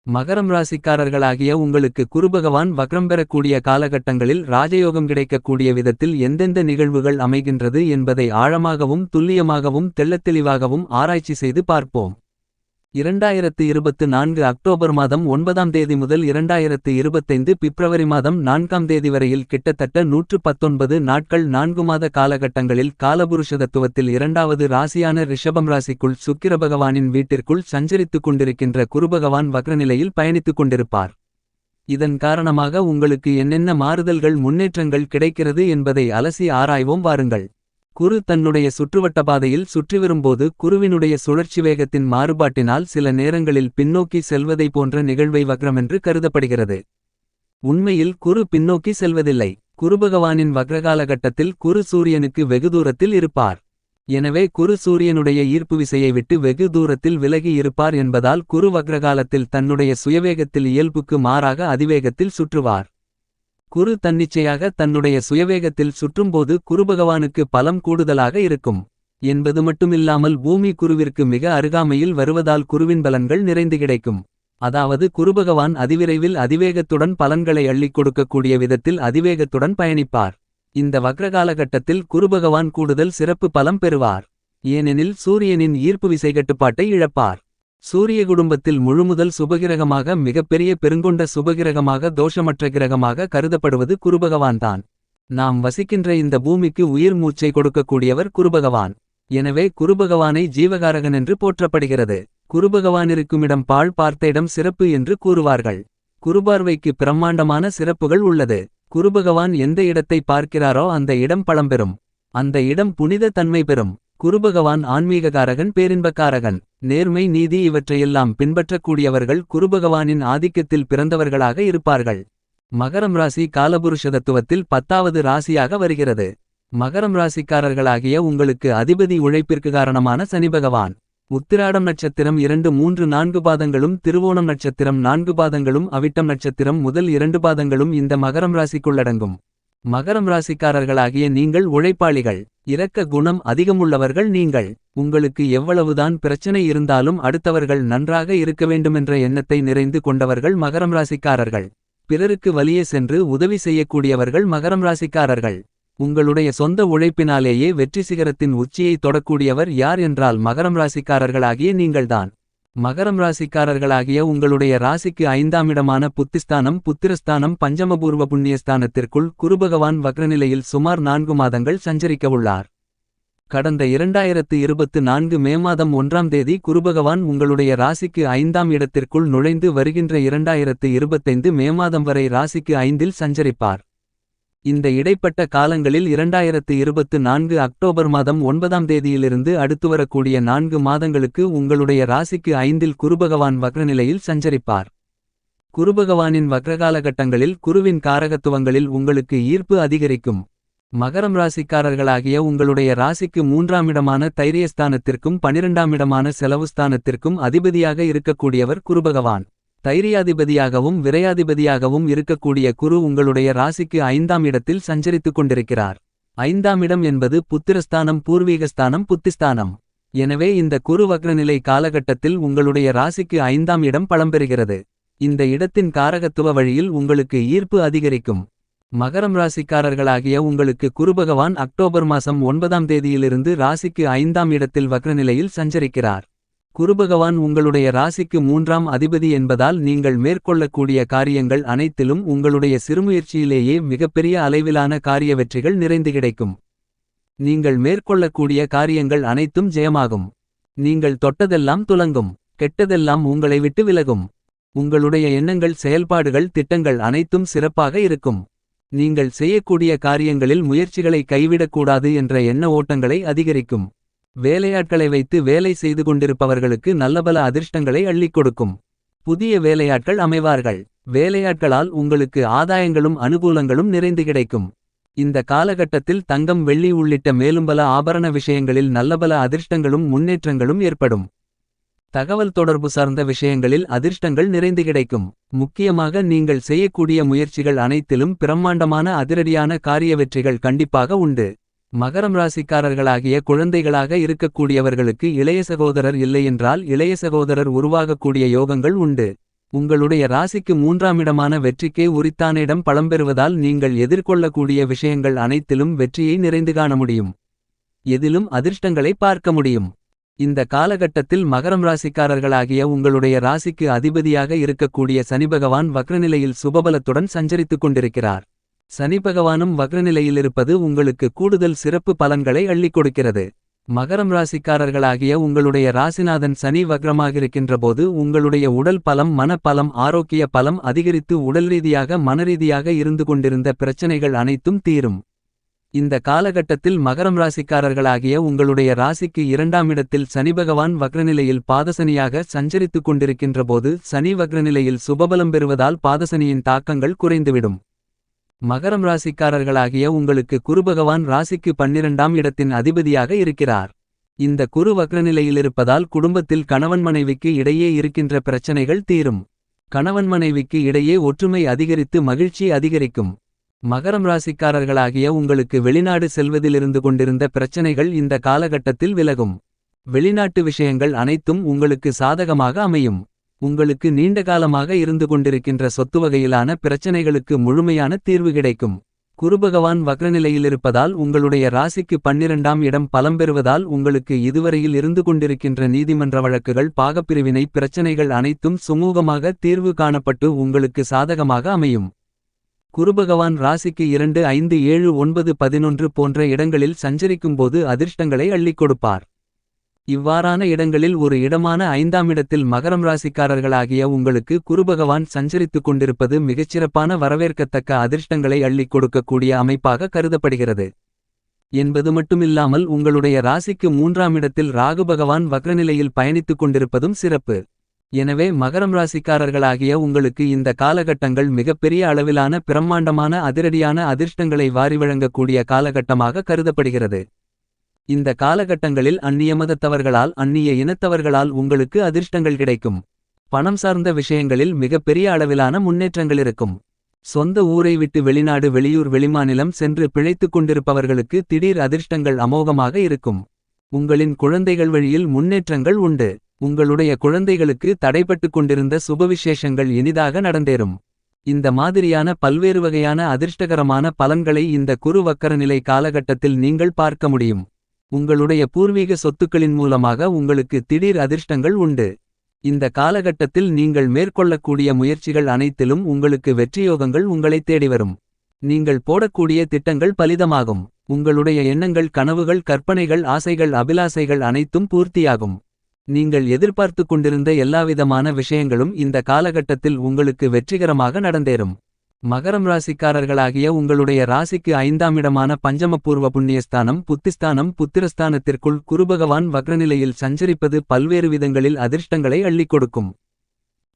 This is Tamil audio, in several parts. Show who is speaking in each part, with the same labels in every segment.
Speaker 1: மகரம் ராசிக்காரர்களாகிய உங்களுக்கு குருபகவான் வக்ரம் பெறக்கூடிய காலகட்டங்களில் ராஜயோகம் கிடைக்கக்கூடிய விதத்தில் எந்தெந்த நிகழ்வுகள் அமைகின்றது என்பதை ஆழமாகவும் துல்லியமாகவும் தெள்ளத்தெளிவாகவும் ஆராய்ச்சி செய்து பார்ப்போம். 2024 அக்டோபர் மாதம் 9ஆம் தேதி முதல் 2025 பிப்ரவரி மாதம் 4ஆம் தேதி வரையில் கிட்டத்தட்ட 119 நாட்கள் 4 மாத காலகட்டங்களில் காலபுருஷ தத்துவத்தில் இரண்டாவது ராசியான ரிஷபம் ராசிக்குள் சுக்கிர பகவானின் வீட்டிற்குள் சஞ்சரித்துக் கொண்டிருக்கின்ற குருபகவான் வக்ரநிலையில் பயணித்துக் கொண்டிருப்பார். இதன் காரணமாக உங்களுக்கு என்னென்ன மாறுதல்கள் முன்னேற்றங்கள் கிடைக்கிறது என்பதை அலசி ஆராய்வோம் வாருங்கள். குரு தன்னுடைய சுற்றுவட்ட பாதையில் சுற்றிவரும்போது குருவினுடைய சுழற்சி வேகத்தின் மாறுபாட்டினால் சில நேரங்களில் பின்னோக்கி செல்வதை போன்ற நிகழ்வை வக்ரமென்று கருதப்படுகிறது. உண்மையில் குரு பின்னோக்கி செல்வதில்லை. குருபகவானின் வக்ரகாலகட்டத்தில் குரு சூரியனுக்கு வெகு தூரத்தில் இருப்பார். எனவே குரு சூரியனுடைய ஈர்ப்பு விசையை விட்டு வெகு தூரத்தில் விலகி இருப்பார் என்பதால் குரு வக்ரகாலத்தில் தன்னுடைய சுயவேகத்தில் இயல்புக்கு மாறாக அதிவேகத்தில் சுற்றுவார். குரு தன்னிச்சையாக தன்னுடைய சுயவேகத்தில் சுற்றும்போது குருபகவானுக்கு பலம் கூடுதலாக இருக்கும் என்பது மட்டுமில்லாமல் பூமி குருவிற்கு மிக அருகாமையில் வருவதால் குருவின் பலன்கள் நிறைந்து கிடைக்கும். அதாவது குருபகவான் அதிவிரைவில் அதிவேகத்துடன் பலன்களை அள்ளிக் கொடுக்கக்கூடிய விதத்தில் அதிவேகத்துடன் பயணிப்பார். இந்த வக்ரகாலகட்டத்தில் குருபகவான் கூடுதல் சிறப்பு பலம் பெறுவார். ஏனெனில் சூரியனின் ஈர்ப்பு விசை கட்டுப்பாட்டை இழப்பார். சூரிய குடும்பத்தில் முழுமுதல் சுபகிரகமாக மிகப்பெரிய பெருங்கொண்ட சுபகிரகமாக தோஷமற்ற கிரகமாக கருதப்படுவது குருபகவான்தான். நாம் வசிக்கின்ற இந்த பூமிக்கு உயிர் மூச்சை கொடுக்கக்கூடியவர் குருபகவான். எனவே குருபகவானை ஜீவகாரகன் என்று போற்றப்படுகிறது. குருபகவானிருக்குமிடம் பாழ் பார்த்த இடம் சிறப்பு என்று கூறுவார்கள். குருபார்வைக்கு பிரம்மாண்டமான சிறப்புகள் உள்ளது. குருபகவான் எந்த இடத்தை பார்க்கிறாரோ அந்த இடம் பழம்பெறும். அந்த இடம் புனித தன்மை பெறும். குருபகவான் ஆன்மீககாரகன், பேரின்பக்காரகன், நேர்மை, நீதி இவற்றையெல்லாம் பின்பற்றக்கூடியவர்கள் குருபகவானின் ஆதிக்கத்தில் பிறந்தவர்களாக இருப்பார்கள். மகரம் ராசி காலபுருஷ தத்துவத்தில் 10வது ராசியாக வருகிறது. மகரம் ராசிக்காரர்களாகிய உங்களுக்கு அதிபதி உழைப்பிற்கு காரணமான சனிபகவான். உத்திராடம் நட்சத்திரம் 2, 3, 4 பாதங்களும் திருவோணம் நட்சத்திரம் 4 பாதங்களும் அவிட்டம் நட்சத்திரம் முதல் 2 பாதங்களும் இந்த மகரம் ராசிக்குள்ளடங்கும். மகரம் ராசிக்காரர்களாகிய நீங்கள் உழைப்பாளிகள். இரக்க குணம் அதிகமுள்ளவர்கள் நீங்கள். உங்களுக்கு எவ்வளவுதான் பிரச்சனை இருந்தாலும் அடுத்தவர்கள் நன்றாக இருக்க வேண்டுமென்ற எண்ணத்தை நிறைந்து கொண்டவர்கள் மகரம் ராசிக்காரர்கள். பிறருக்கு வலியே சென்று உதவி செய்யக்கூடியவர்கள் மகரம் ராசிக்காரர்கள். உங்களுடைய சொந்த உழைப்பினாலேயே வெற்றி சிகரத்தின் உச்சியை தொடக்கூடியவர் யார் என்றால் மகரம் ராசிக்காரர்களாகிய நீங்கள்தான். மகரம் ராசிக்காரர்களாகிய உங்களுடைய ராசிக்கு 5ஆம் இடமான புத்திஸ்தானம், புத்திரஸ்தானம், பஞ்சமபூர்வ புண்ணியஸ்தானத்திற்குள் குருபகவான் வக்ரநிலையில் சுமார் 4 மாதங்கள் சஞ்சரிக்கவுள்ளார். கடந்த 2024 மே மாதம் 1ஆம் தேதி குருபகவான் உங்களுடைய ராசிக்கு 5ஆம் இடத்திற்குள் நுழைந்து வருகின்ற 2025 மே மாதம் வரை ராசிக்கு 5இல் சஞ்சரிப்பார். இந்த இடைப்பட்ட காலங்களில் 2024 அக்டோபர் மாதம் 9ஆம் தேதியிலிருந்து அடுத்து வரக்கூடிய 4 மாதங்களுக்கு உங்களுடைய ராசிக்கு 5இல் குருபகவான் வக்ரநிலையில் சஞ்சரிப்பார். குருபகவானின் வக்ரகாலகட்டங்களில் குருவின் காரகத்துவங்களில் உங்களுக்கு ஈர்ப்பு அதிகரிக்கும். மகரம் ராசிக்காரர்களாகிய உங்களுடைய ராசிக்கு 3ஆம் இடமான தைரியஸ்தானத்திற்கும் 12ஆம் இடமான செலவுஸ்தானத்திற்கும் அதிபதியாக இருக்கக்கூடியவர் குருபகவான். தைரியாதிபதியாகவும் விரையாதிபதியாகவும் இருக்கக்கூடிய குரு உங்களுடைய ராசிக்கு 5ஆம் இடத்தில் சஞ்சரித்துக் கொண்டிருக்கிறார். 5ஆம் இடம் என்பது புத்திரஸ்தானம், பூர்வீகஸ்தானம், புத்திஸ்தானம். எனவே இந்த குரு வக்ரநிலை காலகட்டத்தில் உங்களுடைய ராசிக்கு 5ஆம் இடம் பலம்பெறுகிறது. இந்த இடத்தின் காரகத்துவ வழியில் உங்களுக்கு ஈர்ப்பு அதிகரிக்கும். மகரம் ராசிக்காரர்களாகிய உங்களுக்கு குருபகவான் அக்டோபர் மாசம் 9ஆம் தேதியிலிருந்து ராசிக்கு 5ஆம் இடத்தில் வக்ரநிலையில் சஞ்சரிக்கிறார். குருபகவான் உங்களுடைய ராசிக்கு 3ஆம் அதிபதி என்பதால் நீங்கள் மேற்கொள்ளக்கூடிய காரியங்கள் அனைத்திலும் உங்களுடைய சிறுமுயற்சியிலேயே மிகப்பெரிய அளவிலான காரிய வெற்றிகள் நிறைந்து கிடைக்கும். நீங்கள் மேற்கொள்ளக்கூடிய காரியங்கள் அனைத்தும் ஜெயமாகும். நீங்கள் தொட்டதெல்லாம் துலங்கும். கெட்டதெல்லாம் உங்களை விட்டு விலகும். உங்களுடைய எண்ணங்கள், செயல்பாடுகள், திட்டங்கள் அனைத்தும் சிறப்பாக இருக்கும். நீங்கள் செய்யக்கூடிய காரியங்களில் முயற்சிகளை கைவிடக்கூடாது என்ற எண்ண ஓட்டங்களை அதிகரிக்கும். வேலையாட்களை வைத்து வேலை செய்து கொண்டிருப்பவர்களுக்கு நல்லபல அதிர்ஷ்டங்களை அள்ளிக் கொடுக்கும். புதிய வேலையாட்கள் அமைவார்கள். வேலையாட்களால் உங்களுக்கு ஆதாயங்களும் அனுகூலங்களும் நிறைந்து கிடைக்கும். இந்த காலகட்டத்தில் தங்கம், வெள்ளி உள்ளிட்ட மேலும் பல ஆபரண விஷயங்களில் நல்லபல அதிர்ஷ்டங்களும் முன்னேற்றங்களும் ஏற்படும். தகவல் தொடர்பு சார்ந்த விஷயங்களில் அதிர்ஷ்டங்கள் நிறைந்து கிடைக்கும். முக்கியமாக நீங்கள் செய்யக்கூடிய முயற்சிகள் அனைத்திலும் பிரம்மாண்டமான அதிரடியான காரிய வெற்றிகள் கண்டிப்பாக உண்டு. மகரம் ராசிக்காரர்களாகிய குழந்தைகளாக இருக்கக்கூடியவர்களுக்கு இளைய சகோதரர் இல்லையென்றால் இளைய சகோதரர் உருவாகக்கூடிய யோகங்கள் உண்டு. உங்களுடைய ராசிக்கு 3ஆம் இடமான வெற்றிக்கே உரித்தான இடம் பலம்பெறுவதால் நீங்கள் எதிர்கொள்ளக்கூடிய விஷயங்கள் அனைத்திலும் வெற்றியை நிறைந்து காண முடியும். எதிலும் அதிர்ஷ்டங்களை பார்க்க முடியும். இந்த காலகட்டத்தில் மகரம் ராசிக்காரர்களாகிய உங்களுடைய ராசிக்கு அதிபதியாக இருக்கக்கூடிய சனிபகவான் வக்ரநிலையில் சுபபலத்துடன் சஞ்சரித்துக் கொண்டிருக்கிறார். சனிபகவானும் வக்ரநிலையில் இருப்பது உங்களுக்கு கூடுதல் சிறப்பு பலன்களை அள்ளிக் கொடுக்கிறது. மகரம் ராசிக்காரர்களாகிய உங்களுடைய ராசிநாதன் சனி வக்ரமாகிருக்கின்றபோது உங்களுடைய உடல் பலம் மனப்பலம் ஆரோக்கிய பலம் அதிகரித்து உடல்ரீதியாக மனரீதியாக இருந்து கொண்டிருந்த பிரச்சனைகள் அனைத்தும் தீரும். இந்த காலகட்டத்தில் மகரம் ராசிக்காரர்களாகிய உங்களுடைய ராசிக்கு 2ஆம் இடத்தில் சனிபகவான் வக்ரநிலையில் பாதசனியாக சஞ்சரித்துக் கொண்டிருக்கின்றபோது சனி வக்ரநிலையில் சுபபலம் பெறுவதால் பாதசனியின் தாக்கங்கள் குறைந்துவிடும். மகரம் ராசிக்காரர்களாகிய உங்களுக்கு குருபகவான் ராசிக்கு 12ஆம் இடத்தின் அதிபதியாக இருக்கிறார். இந்த குரு வக்ரநிலையில் இருப்பதால் குடும்பத்தில் கணவன் மனைவிக்கு இடையே இருக்கின்ற பிரச்சனைகள் தீரும். கணவன் மனைவிக்கு இடையே ஒற்றுமை அதிகரித்து மகிழ்ச்சி அதிகரிக்கும். மகரம் ராசிக்காரர்களாகிய உங்களுக்கு வெளிநாடு செல்வதிலிருந்து கொண்டிருந்த பிரச்சனைகள் இந்த காலகட்டத்தில் விலகும். வெளிநாட்டு விஷயங்கள் அனைத்தும் உங்களுக்கு சாதகமாக அமையும். உங்களுக்கு நீண்டகாலமாக இருந்து கொண்டிருக்கின்ற சொத்து வகையிலான பிரச்சனைகளுக்கு முழுமையான தீர்வு கிடைக்கும். குருபகவான் வக்ரநிலையில் இருப்பதால் உங்களுடைய ராசிக்கு 12ஆம் இடம் பலம் பெறுவதால் உங்களுக்கு இதுவரையில் இருந்து கொண்டிருக்கின்ற நீதிமன்ற வழக்குகள் பாகப்பிரிவினை பிரச்சனைகள் அனைத்தும் சுமூகமாக தீர்வு காணப்பட்டு உங்களுக்கு சாதகமாக அமையும். குருபகவான் ராசிக்கு 2 5 7 9 11 போன்ற இடங்களில் சஞ்சரிக்கும்போது அதிர்ஷ்டங்களை அள்ளிக் கொடுப்பார். இவ்வாறான இடங்களில் ஒரு இடமான 5ஆம் இடத்தில் மகரம் ராசிக்காரர்களாகிய உங்களுக்கு குருபகவான் சஞ்சரித்துக் கொண்டிருப்பது மிகச்சிறப்பான வரவேற்கத்தக்க அதிர்ஷ்டங்களை அள்ளிக் கொடுக்கக்கூடிய அமைப்பாக கருதப்படுகிறது. என்பது மட்டுமில்லாமல் உங்களுடைய ராசிக்கு 3ஆம் இடத்தில் ராகுபகவான் வக்ரநிலையில் பயணித்துக் கொண்டிருப்பதும் சிறப்பு. எனவே மகரம் ராசிக்காரர்களாகிய உங்களுக்கு இந்த காலகட்டங்கள் மிகப்பெரிய அளவிலான பிரம்மாண்டமான அதிரடியான அதிர்ஷ்டங்களை வாரி வழங்கக்கூடிய காலகட்டமாக கருதப்படுகிறது. இந்த காலகட்டங்களில் அந்நிய மதத்தவர்களால் அந்நிய இனத்தவர்களால் உங்களுக்கு அதிர்ஷ்டங்கள் கிடைக்கும். பணம் சார்ந்த விஷயங்களில் மிகப்பெரிய அளவிலான முன்னேற்றங்கள் இருக்கும். சொந்த ஊரை விட்டு வெளிநாடு வெளியூர் வெளிமாநிலம் சென்று பிழைத்துக் கொண்டிருப்பவர்களுக்கு திடீர் அதிர்ஷ்டங்கள் அமோகமாக இருக்கும். உங்களின் குழந்தைகள் வழியில் முன்னேற்றங்கள் உண்டு. உங்களுடைய குழந்தைகளுக்கு தடைபட்டுக் கொண்டிருந்த சுபவிசேஷங்கள் இனிதாக நடந்தேறும். இந்த மாதிரியான பல்வேறு வகையான அதிர்ஷ்டகரமான பலன்களை இந்த குரு வக்கரநிலை காலகட்டத்தில் நீங்கள் பார்க்க முடியும். உங்களுடைய பூர்வீக சொத்துக்களின் மூலமாக உங்களுக்கு திடீர் அதிர்ஷ்டங்கள் உண்டு. இந்த காலகட்டத்தில் நீங்கள் மேற்கொள்ளக்கூடிய முயற்சிகள் அனைத்திலும் உங்களுக்கு வெற்றியோகங்கள் உங்களை தேடிவரும். நீங்கள் போடக்கூடிய திட்டங்கள் பலிதமாகும். உங்களுடைய எண்ணங்கள் கனவுகள் கற்பனைகள் ஆசைகள் அபிலாசைகள் அனைத்தும் பூர்த்தியாகும். நீங்கள் எதிர்பார்த்து கொண்டிருந்த எல்லாவிதமான விஷயங்களும் இந்த காலகட்டத்தில் உங்களுக்கு வெற்றிகரமாக நடந்தேறும். மகரம் ராசிக்காரர்களாகிய உங்களுடைய ராசிக்கு 5ஆம் இடமான பஞ்சமபூர்வ புண்ணியஸ்தானம் புத்திஸ்தானம் புத்திரஸ்தானத்திற்குள் குருபகவான் வக்ரநிலையில் சஞ்சரிப்பது பல்வேறு விதங்களில் அதிர்ஷ்டங்களை அள்ளிக் கொடுக்கும்.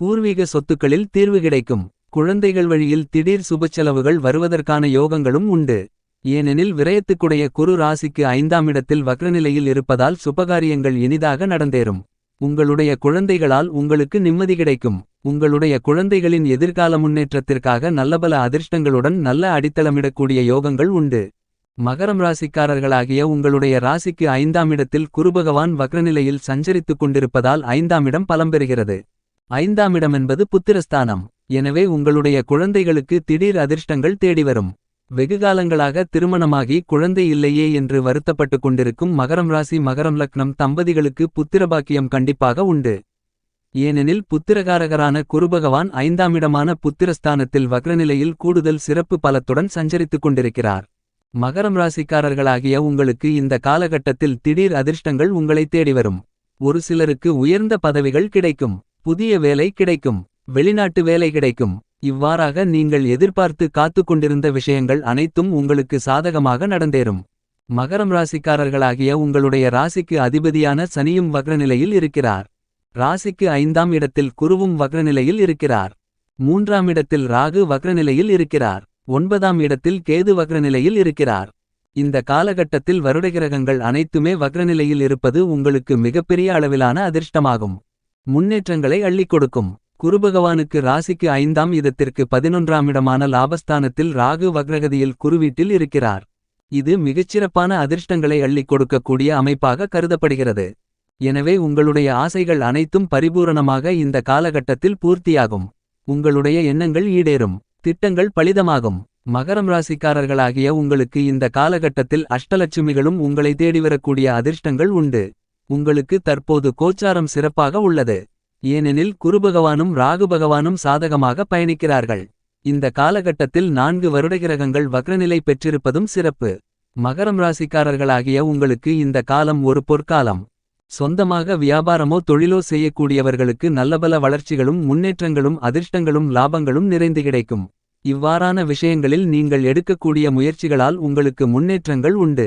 Speaker 1: பூர்வீக சொத்துக்களில் தீர்வு கிடைக்கும். குழந்தைகள் வழியில் திடீர் சுபச்செலவுகள் வருவதற்கான யோகங்களும் உண்டு. ஏனெனில் விரயத்துக்குடைய குரு ராசிக்கு 5ஆம் இடத்தில் வக்ரநிலையில் இருப்பதால் சுபகாரியங்கள் இனிதாக நடந்தேறும். உங்களுடைய குழந்தைகளால் உங்களுக்கு நிம்மதி கிடைக்கும். உங்களுடைய குழந்தைகளின் எதிர்கால முன்னேற்றத்திற்காக நல்லபல அதிர்ஷ்டங்களுடன் நல்ல அடித்தளமிடக்கூடிய யோகங்கள் உண்டு. மகரம் ராசிக்காரர்களாகிய உங்களுடைய ராசிக்கு 5ஆம் இடத்தில் குருபகவான் வக்ரநிலையில் சஞ்சரித்துக் கொண்டிருப்பதால் 5ஆம் இடம் பலம் பெறுகிறது. 5ஆம் இடம் என்பது புத்திரஸ்தானம். எனவே உங்களுடைய குழந்தைகளுக்கு திடீர் அதிர்ஷ்டங்கள் தேடிவரும். வெகுகாலங்களாக திருமணமாகி குழந்தை இல்லையே என்று வருத்தப்பட்டுக் கொண்டிருக்கும் மகரம் ராசி மகரம் லக்னம் தம்பதிகளுக்கு புத்திரபாக்கியம் கண்டிப்பாக உண்டு. ஏனெனில் புத்திரகாரகரான குருபகவான் 5ஆம் இடமான புத்திரஸ்தானத்தில் வக்ரநிலையில் கூடுதல் சிறப்பு பலத்துடன் சஞ்சரித்துக் கொண்டிருக்கிறார். மகரம் ராசிக்காரர்களாகிய உங்களுக்கு இந்த காலகட்டத்தில் திடீர் அதிர்ஷ்டங்கள் உங்களை தேடிவரும். ஒரு சிலருக்கு உயர்ந்த பதவிகள் கிடைக்கும். புதிய வேலை கிடைக்கும். வெளிநாட்டு வேலை கிடைக்கும். இவ்வாறாக நீங்கள் எதிர்பார்த்து காத்து கொண்டிருந்த விஷயங்கள் அனைத்தும் உங்களுக்கு சாதகமாக நடந்தேறும். மகரம் ராசிக்காரர்களாகிய உங்களுடைய ராசிக்கு அதிபதியான சனியும் வக்ரநிலையில் இருக்கிறார். ராசிக்கு 5ஆம் இடத்தில் குருவும் வக்ரநிலையில் இருக்கிறார். 3ஆம் இடத்தில் ராகு வக்ரநிலையில் இருக்கிறார். 9ஆம் இடத்தில் கேது வக்ரநிலையில் இருக்கிறார். இந்த காலகட்டத்தில் வருடகிரகங்கள் அனைத்துமே வக்ரநிலையில் இருப்பது உங்களுக்கு மிகப்பெரிய அளவிலான அதிர்ஷ்டமாகும். முன்னேற்றங்களை அள்ளிக் கொடுக்கும். குருபகவானுக்கு ராசிக்கு 5ஆம் இடத்திற்கு 11ஆம் இடமான லாபஸ்தானத்தில் ராகு வக்ரகதியில் குருவீட்டில் இருக்கிறார். இது மிகச்சிறப்பான அதிர்ஷ்டங்களை அள்ளிக் கொடுக்கக்கூடிய அமைப்பாக கருதப்படுகிறது. எனவே உங்களுடைய ஆசைகள் அனைத்தும் பரிபூரணமாக இந்த காலகட்டத்தில் பூர்த்தியாகும். உங்களுடைய எண்ணங்கள் ஈடேறும். திட்டங்கள் பலிதமாகும். மகரம் ராசிக்காரர்களாகிய உங்களுக்கு இந்த காலகட்டத்தில் அஷ்டலட்சுமிகளும் உங்களை தேடிவரக்கூடிய அதிர்ஷ்டங்கள் உண்டு. உங்களுக்கு தற்போது கோச்சாரம் சிறப்பாக உள்ளது. ஏனெனில் குருபகவானும் ராகுபகவானும் சாதகமாக பயணிக்கிறார்கள். இந்த காலகட்டத்தில் 4 வருடகிரகங்கள் வக்ரநிலை பெற்றிருப்பதும் சிறப்பு. மகரம் ராசிக்காரர்களாகிய உங்களுக்கு இந்த காலம் ஒரு பொற்காலம். சொந்தமாக வியாபாரமோ தொழிலோ செய்யக்கூடியவர்களுக்கு நல்லபல வளர்ச்சிகளும் முன்னேற்றங்களும் அதிர்ஷ்டங்களும் லாபங்களும் நிறைந்து கிடைக்கும். இவ்வாறான விஷயங்களில் நீங்கள் எடுக்கக்கூடிய முயற்சிகளால் உங்களுக்கு முன்னேற்றங்கள் உண்டு.